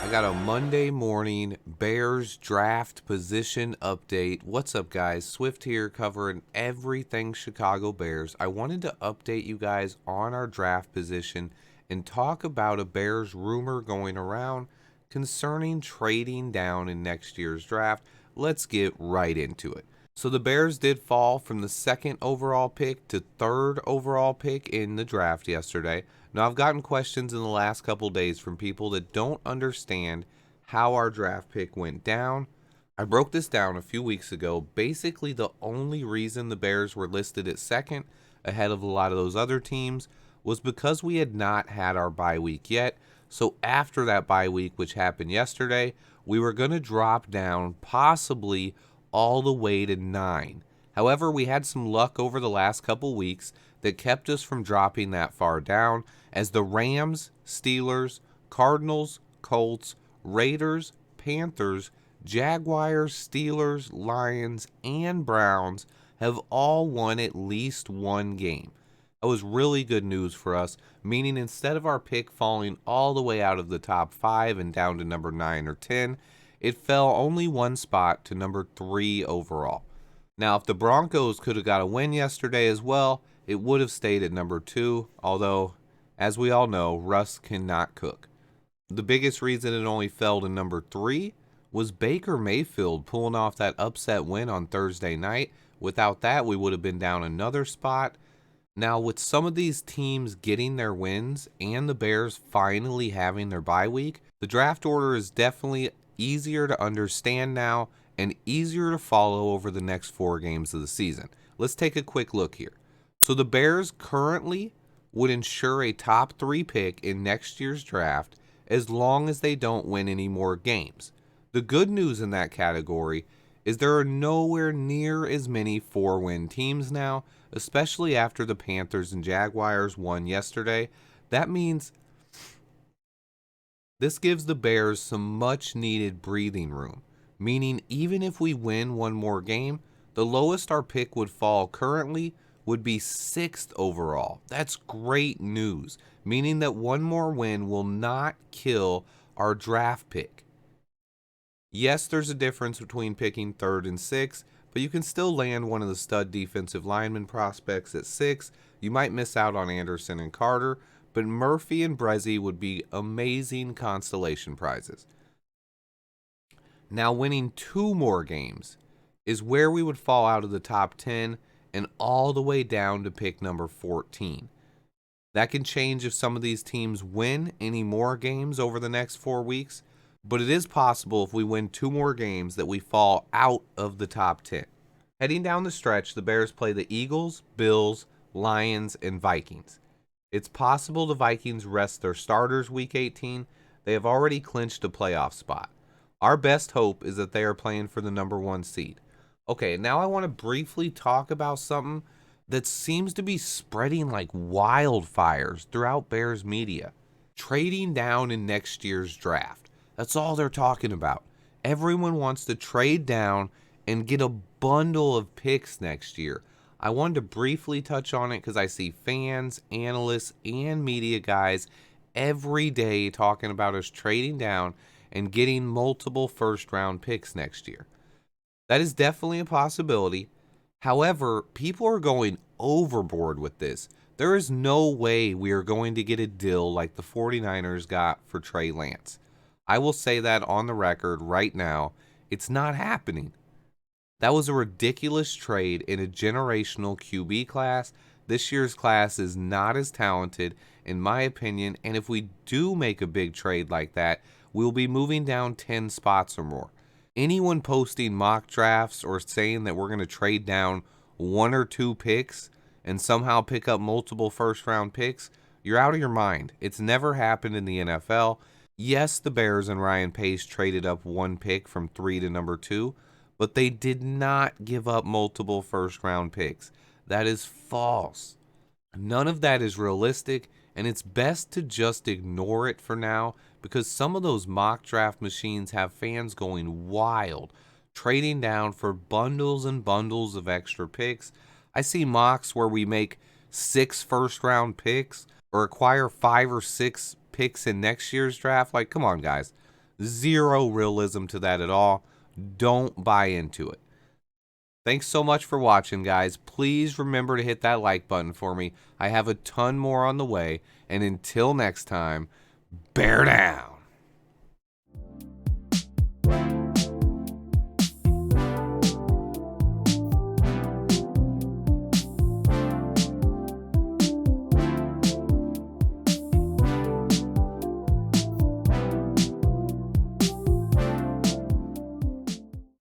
I got a Monday morning Bears draft position update. What's up, guys? Swift here covering everything Chicago Bears. I wanted to update you guys on our draft position and talk about a Bears rumor going around concerning trading down in next year's draft. Let's get right into it. So the Bears did fall from the second overall pick to third overall pick in the draft yesterday. Now, I've gotten questions in the last couple days from people that don't understand how our draft pick went down. I broke this down a few weeks ago. Basically, the only reason the Bears were listed at second ahead of a lot of those other teams was because we had not had our bye week yet. So after that bye week, which happened yesterday, we were going to drop down possibly all the way to 9. However, we had some luck over the last couple weeks that kept us from dropping that far down, as the Rams, Steelers, Cardinals, Colts, Raiders, Panthers, Jaguars, Steelers, Lions, and Browns have all won at least one game. That was really good news for us, meaning instead of our pick falling all the way out of the top 5 and down to number 9 or 10, it fell only one spot to number 3 overall. Now, if the Broncos could have got a win yesterday as well, it would have stayed at number 2, although, as we all know, Russ cannot cook. The biggest reason it only fell to number 3 was Baker Mayfield pulling off that upset win on Thursday night. Without that, we would have been down another spot. Now, with some of these teams getting their wins and the Bears finally having their bye week, the draft order is definitely easier to understand now and easier to follow over the next 4 games of the season. Let's take a quick look here. So the Bears currently would ensure a top 3 pick in next year's draft as long as they don't win any more games. The good news in that category is there are nowhere near as many 4-win teams now, especially after the Panthers and Jaguars won yesterday. That means this gives the Bears some much needed breathing room, meaning even if we win one more game, the lowest our pick would fall currently would be 6th overall. That's great news, meaning that one more win will not kill our draft pick. Yes, there's a difference between picking 3rd and 6th, but you can still land one of the stud defensive lineman prospects at 6. You might miss out on Anderson and Carter, but Murphy and Brezzy would be amazing consolation prizes. Now, winning 2 more games is where we would fall out of the top 10 and all the way down to pick number 14. That can change if some of these teams win any more games over the next 4 weeks, but it is possible if we win 2 more games that we fall out of the top 10. Heading down the stretch, the Bears play the Eagles, Bills, Lions, and Vikings. It's possible the Vikings rest their starters week 18. They have already clinched a playoff spot. Our best hope is that they are playing for the number 1 seed. Okay, now I want to briefly talk about something that seems to be spreading like wildfires throughout Bears media. Trading down in next year's draft. That's all they're talking about. Everyone wants to trade down and get a bundle of picks next year. I wanted to briefly touch on it because I see fans, analysts, and media guys every day talking about us trading down and getting multiple first-round picks next year. That is definitely a possibility. However, people are going overboard with this. There is no way we are going to get a deal like the 49ers got for Trey Lance. I will say that on the record right now. It's not happening. That was a ridiculous trade in a generational QB class. This year's class is not as talented, in my opinion, and if we do make a big trade like that, we'll be moving down 10 spots or more. Anyone posting mock drafts or saying that we're going to trade down 1 or 2 picks and somehow pick up multiple first-round picks, you're out of your mind. It's never happened in the NFL. Yes, the Bears and Ryan Pace traded up 1 pick from 3 to number 2, but they did not give up multiple first-round picks. That is false. None of that is realistic, and it's best to just ignore it for now because some of those mock draft machines have fans going wild, trading down for bundles and bundles of extra picks. I see mocks where we make 6 first-round picks or acquire 5 or 6 picks in next year's draft. Like, come on, guys. Zero realism to that at all. Don't buy into it. Thanks so much for watching, guys. Please remember to hit that like button for me. I have a ton more on the way. And until next time, bear down.